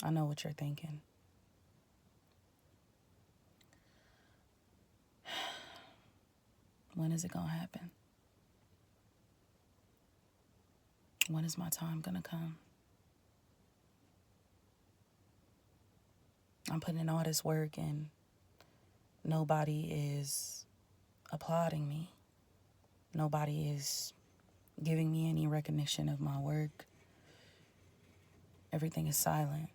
I know what you're thinking. When is it going to happen? When is my time going to come? I'm putting in all this work and nobody is applauding me. Nobody is giving me any recognition of my work. Everything is silent.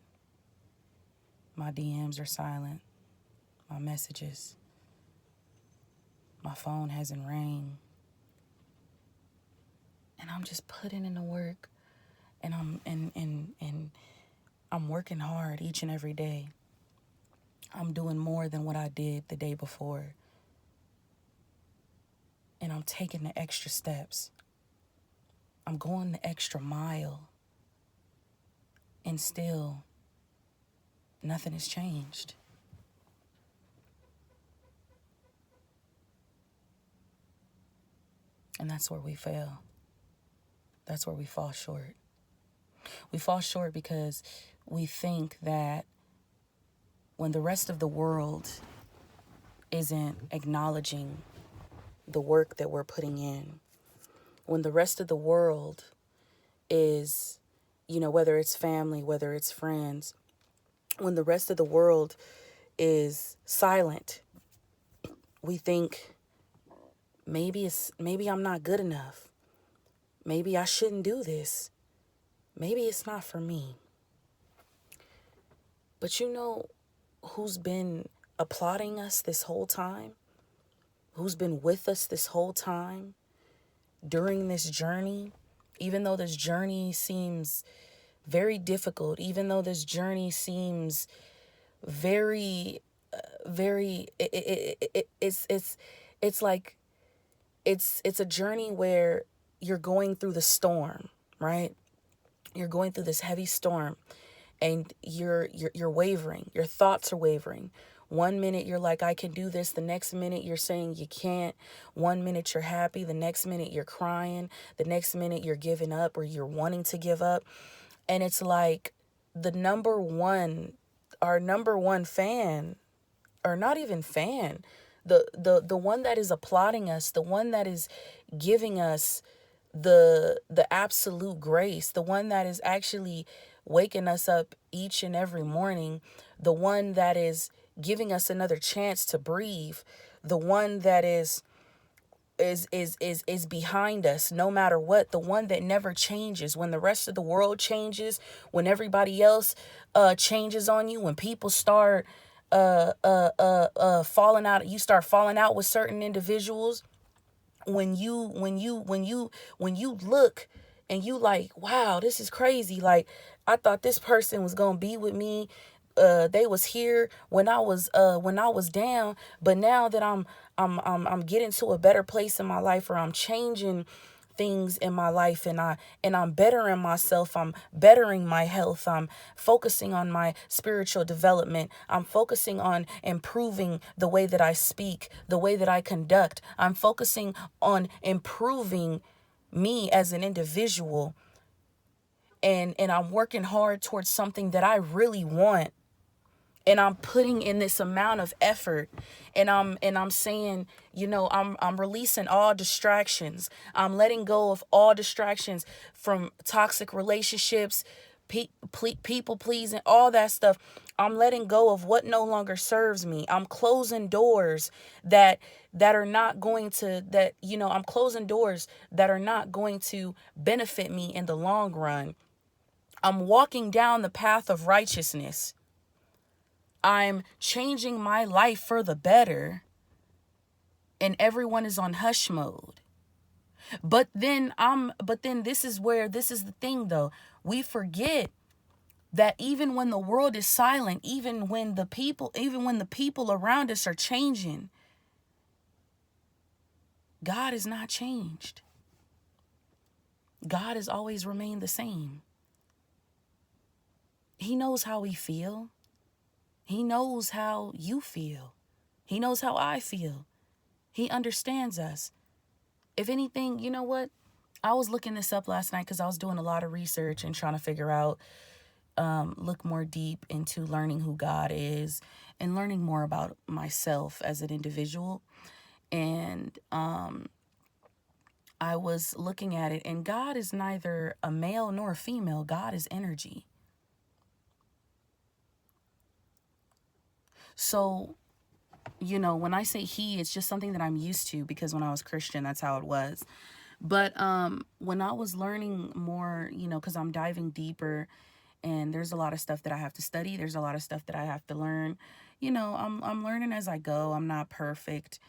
My DMs are silent. My messages. My phone hasn't rang. And I'm just putting in the work, and I'm working hard each and every day. I'm doing more than what I did the day before. And I'm taking the extra steps. I'm going the extra mile. And still, nothing has changed. And that's where we fail. That's where we fall short. We fall short because we think that when the rest of the world isn't acknowledging the work that we're putting in, when the rest of the world is, whether it's family, whether it's friends, when the rest of the world is silent, we think maybe I'm not good enough. Maybe I shouldn't do this. Maybe it's not for me. But you know who's been applauding us this whole time? Who's been with us this whole time during this journey? Even though this journey seems very difficult, even though this journey seems very, it's like, it's a journey where you're going through the storm, right? You're going through this heavy storm and you're wavering. Your thoughts are wavering. One minute you're like, I can do this. The next minute you're saying you can't. One minute you're happy. The next minute you're crying. The next minute you're giving up or you're wanting to give up. And it's like our number one fan, or not even fan, the one that is applauding us, the one that is giving us the absolute grace, the one that is actually waking us up each and every morning, the one that is giving us another chance to breathe, the one that is behind us no matter what, the one that never changes. When the rest of the world changes, when everybody else changes on you, when people start falling out, you start falling out with certain individuals, when you look and you like, wow, this is crazy. Like, I thought this person was gonna be with me. They was here when I was down, but now that I'm getting to a better place in my life, or I'm changing things in my life, and I'm bettering myself, I'm bettering my health, I'm focusing on my spiritual development, I'm focusing on improving the way that I speak, the way that I conduct, I'm focusing on improving me as an individual, and I'm working hard towards something that I really want. And I'm putting in this amount of effort, and I'm saying, I'm releasing all distractions. I'm letting go of all distractions from toxic relationships, people pleasing, all that stuff. I'm letting go of what no longer serves me. I'm closing doors that are not going to, I'm closing doors that are not going to benefit me in the long run. I'm walking down the path of righteousness. I'm changing my life for the better, and everyone is on hush mode. But then this is the thing though. We forget that even when the world is silent, even when the people around us are changing, God is not changed. God has always remained the same. He knows how we feel. He knows how you feel. He knows how I feel. He understands us. If anything, you know what? I was looking this up last night because I was doing a lot of research and trying to figure out, look more deep into learning who God is and learning more about myself as an individual. And I was looking at it, and God is neither a male nor a female. God is energy. So, when I say he, it's just something that I'm used to because when I was Christian, that's how it was. But when I was learning more, because I'm diving deeper, and there's a lot of stuff that I have to study. There's a lot of stuff that I have to learn. I'm learning as I go. I'm not perfect.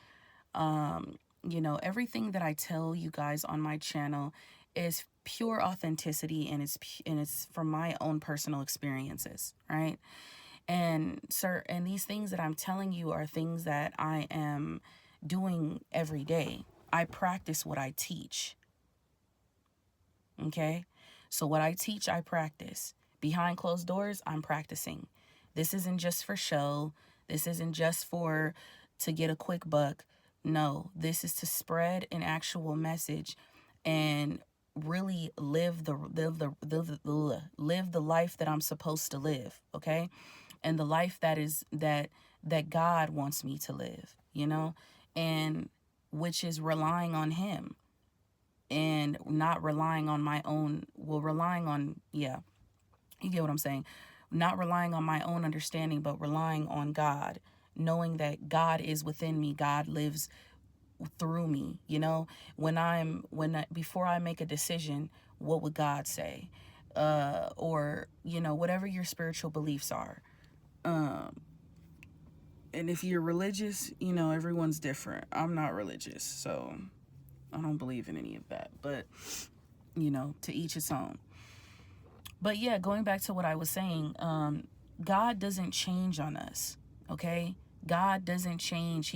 Everything that I tell you guys on my channel is pure authenticity, and it's from my own personal experiences, right? And and these things that I'm telling you are things that I am doing every day. I practice what I teach. Okay? So what I teach, I practice. Behind closed doors, I'm practicing. This isn't just for show. This isn't just for to get a quick buck. No, this is to spread an actual message and really live the life that I'm supposed to live, okay? And the life that God wants me to live, and which is relying on him and not relying on my own, relying on, yeah, you get what I'm saying? Not relying on my own understanding, but relying on God, knowing that God is within me. God lives through me. Before I make a decision, what would God say? Or, whatever your spiritual beliefs are. And if you're religious, everyone's different. I'm not religious, so I don't believe in any of that. But, to each his own. But yeah, going back to what I was saying, God doesn't change on us, okay? God doesn't change.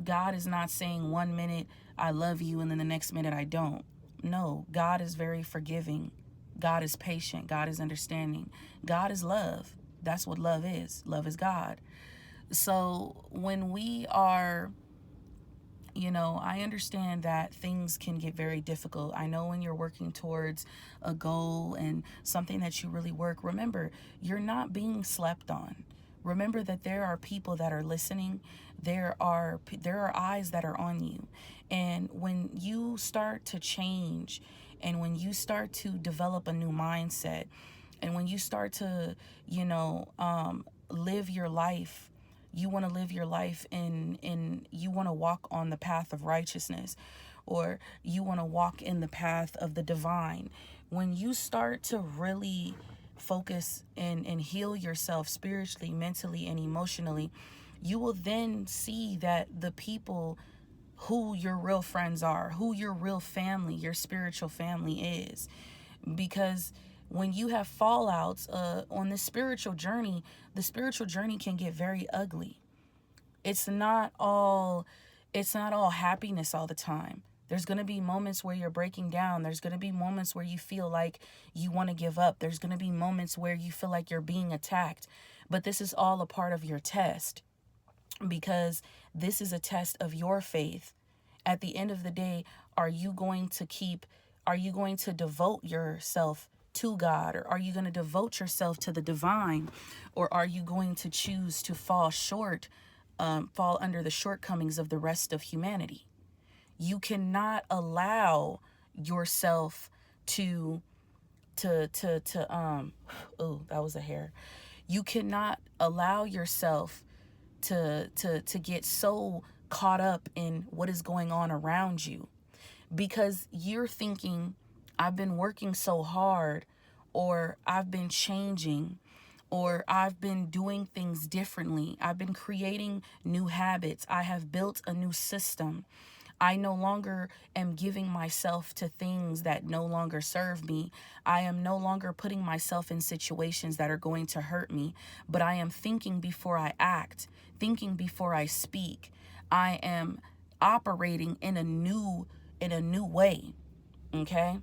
God is not saying 1 minute, I love you, and then the next minute I don't. No, God is very forgiving. God is patient. God is understanding. God is love. That's what love is. Love is God. So when we are, I understand that things can get very difficult. I know when you're working towards a goal and something that you really work, remember, you're not being slept on. Remember that there are people that are listening. There are eyes that are on you. And when you start to change and when you start to develop a new mindset and when you start to, live your life, you want to live your life in you want to walk on the path of righteousness, or you want to walk in the path of the divine. When you start to really focus and heal yourself spiritually, mentally, and emotionally, you will then see that the people who your real friends are, who your real family, your spiritual family is. Because when you have fallouts on the spiritual journey can get very ugly. It's not all happiness all the time. There's going to be moments where you're breaking down. There's going to be moments where you feel like you want to give up. There's going to be moments where you feel like you're being attacked. But this is all a part of your test, because this is a test of your faith. At the end of the day, are you going to devote yourself to God, or are you going to devote yourself to the divine, or are you going to choose to fall under the shortcomings of the rest of humanity? You cannot allow yourself to oh, that was a hair. You cannot allow yourself to get so caught up in what is going on around you, because you're thinking, I've been working so hard, or I've been changing, or I've been doing things differently. I've been creating new habits. I have built a new system. I no longer am giving myself to things that no longer serve me. I am no longer putting myself in situations that are going to hurt me, but I am thinking before I act, thinking before I speak. I am operating in a new way, okay?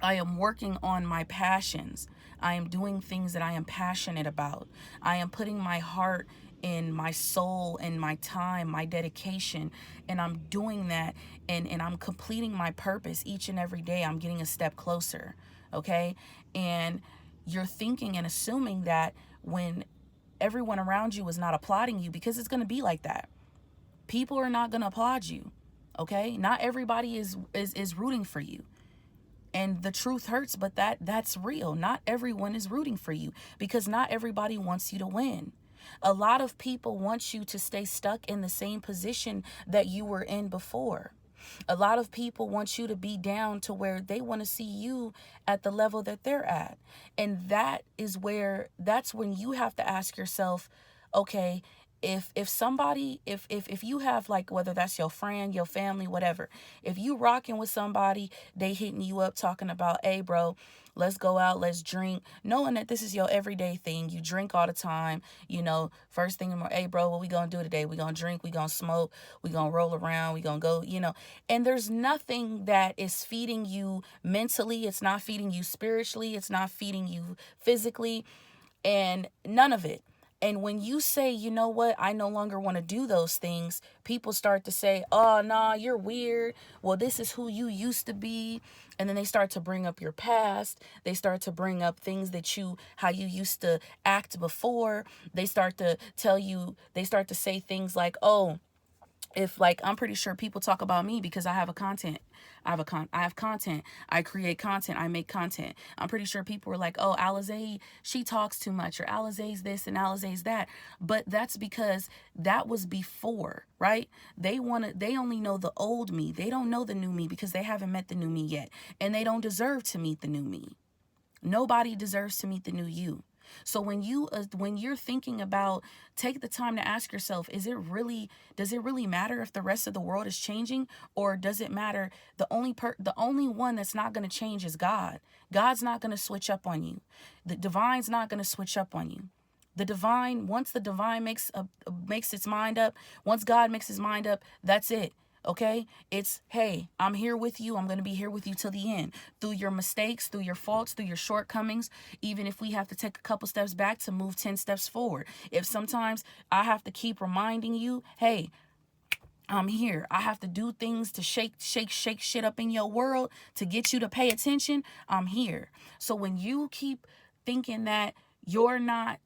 I am working on my passions. I am doing things that I am passionate about. I am putting my heart in my soul and my time, my dedication, and I'm doing that, and I'm completing my purpose each and every day. I'm getting a step closer, okay? And you're thinking and assuming that when everyone around you is not applauding you, because it's going to be like that. People are not going to applaud you, okay? Not everybody is rooting for you. And the truth hurts, but that's real. Not everyone is rooting for you, because not everybody wants you to win. A lot of people want you to stay stuck in the same position that you were in before. A lot of people want you to be down to where they want to see you at the level that they're at. And that's when you have to ask yourself, okay, if somebody, if you have, like, whether that's your friend, your family, whatever, if you rocking with somebody, they hitting you up talking about, hey bro, let's go out, let's drink, knowing that this is your everyday thing. You drink all the time, first thing in the morning, hey bro, what we gonna do today? We gonna drink, we gonna smoke, we gonna roll around, we gonna go, and there's nothing that is feeding you mentally. It's not feeding you spiritually. It's not feeding you physically, and none of it. And when you say, you know what, I no longer want to do those things, people start to say, oh, nah, you're weird. Well, this is who you used to be. And then they start to bring up your past. They start to bring up things how you used to act before. They start to say things like, oh, if, like, I'm pretty sure people talk about me because I have content. I have content. I create content. I make content. I'm pretty sure people were like, oh, Alizé, she talks too much, or Alizé's this and Alizé's that. But that's because that was before, right? They only know the old me. They don't know the new me because they haven't met the new me yet. And they don't deserve to meet the new me. Nobody deserves to meet the new you. So when you're thinking about, take the time to ask yourself, does it really matter if the rest of the world is changing, or does it matter? The only one that's not going to change is God. God's not going to switch up on you. The divine's not going to switch up on you. The divine, once the divine makes its mind up, once God makes his mind up, that's it. Okay, it's, hey, I'm here with you. I'm going to be here with you till the end, through your mistakes, through your faults, through your shortcomings. Even if we have to take a couple steps back to move 10 steps forward. If sometimes I have to keep reminding you, hey, I'm here. I have to do things to shake shit up in your world to get you to pay attention. I'm here. So when you keep thinking that you're not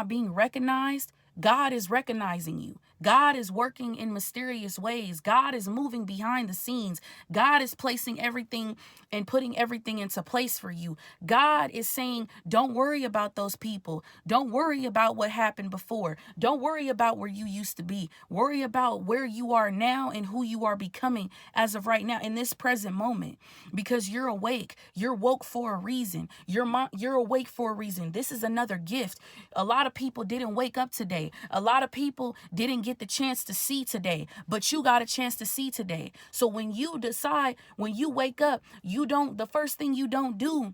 being recognized, God is recognizing you. God is working in mysterious ways. God is moving behind the scenes. God is placing everything and putting everything into place for you. God is saying, don't worry about those people. Don't worry about what happened before. Don't worry about where you used to be. Worry about where you are now and who you are becoming as of right now in this present moment, because you're awake. You're woke for a reason. You're awake for a reason. This is another gift. A lot of people didn't wake up today. A lot of people didn't get the chance to see today, but you got a chance to see today. So when you decide, when you wake up, the first thing you don't do,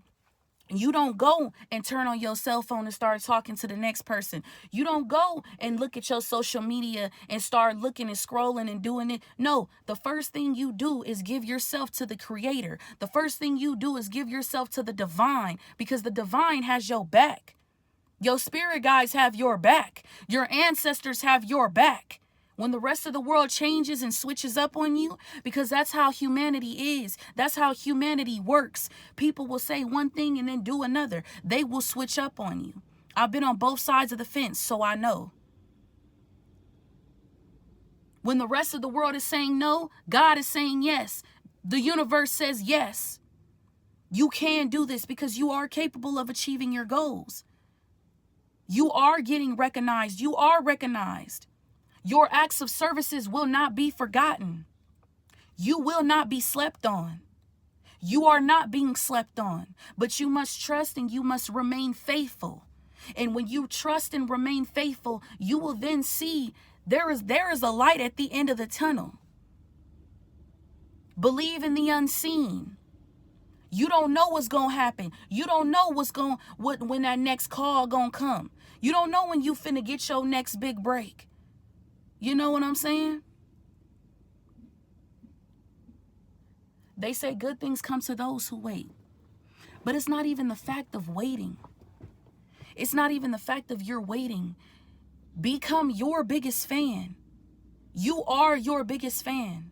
you don't go and turn on your cell phone and start talking to the next person. You don't go and look at your social media and start looking and scrolling and doing it. No, the first thing you do is give yourself to the Creator. The first thing you do is give yourself to the divine, because the divine has your back. Your spirit guides have your back. Your ancestors have your back. When the rest of the world changes and switches up on you, because that's how humanity is. That's how humanity works. People will say one thing and then do another. They will switch up on you. I've been on both sides of the fence, so I know. When the rest of the world is saying no, God is saying yes. The universe says yes. You can do this because you are capable of achieving your goals. You are getting recognized. You are recognized. Your acts of services will not be forgotten. You will not be slept on. You are not being slept on, but you must trust and you must remain faithful. And when you trust and remain faithful, you will then see there is a light at the end of the tunnel. Believe in the unseen. You don't know what's going to happen. You don't know when that next call going to come. You don't know when you finna get your next big break. You know what I'm saying? They say good things come to those who wait. But it's not even the fact of waiting. It's not even the fact of you're waiting. Become your biggest fan. You are your biggest fan.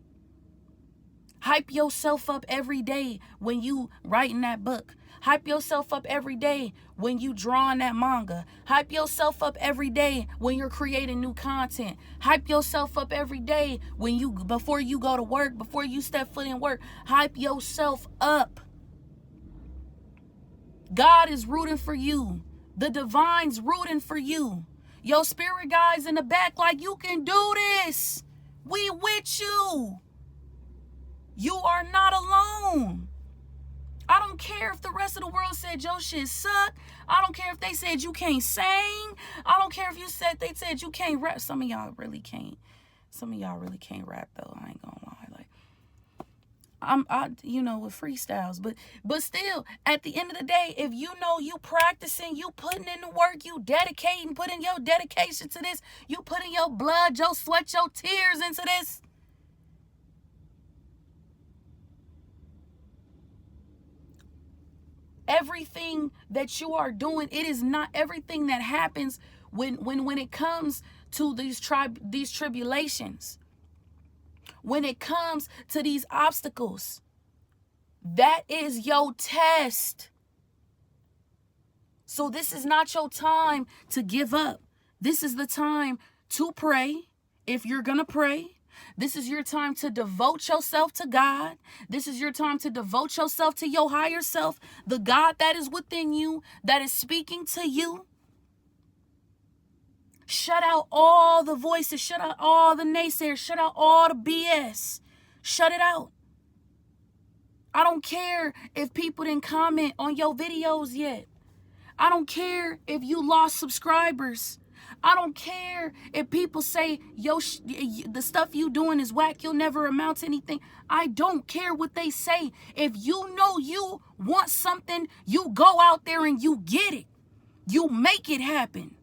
Hype yourself up every day when you writing that book. Hype yourself up every day when you drawing that manga. Hype yourself up every day when you're creating new content. Hype yourself up every day before you go to work, before you step foot in work. Hype yourself up. God is rooting for you. The divine's rooting for you. Your spirit guys in the back like, you can do this. We with you. You are not alone. I don't care if the rest of the world said your shit suck. I don't care if they said you can't sing. I don't care if they said you can't rap. Some of y'all really can't. Some of y'all really can't rap though. I ain't gonna lie. With freestyles, but still, at the end of the day, if you know you practicing, you putting in the work, you dedicating, putting your dedication to this, you putting your blood, your sweat, your tears into this. Everything that you are doing, it is not everything that happens when it comes to these tribulations. When it comes to these obstacles, that is your test. So this is not your time to give up. This is the time to pray. If you're going to pray, this is your time to devote yourself to God. This is your time to devote yourself to your higher self, the God that is within you, that is speaking to you. Shut out all the voices. Shut out all the naysayers. Shut out all the BS. Shut it out. I don't care if people didn't comment on your videos yet. I don't care if you lost subscribers. I don't care if people say, the stuff you doing is whack. You'll never amount to anything. I don't care what they say. If you know you want something, you go out there and you get it. You make it happen.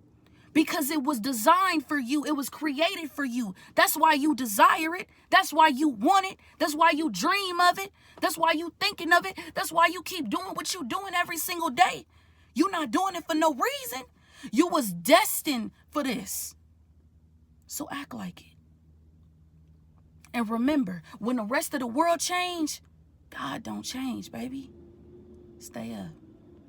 Because it was designed for you. It was created for you. That's why you desire it. That's why you want it. That's why you dream of it. That's why you thinking of it. That's why you keep doing what you doing every single day. You're not doing it for no reason. You was destined for this. So act like it. And remember, when the rest of the world change, God don't change, baby. Stay up.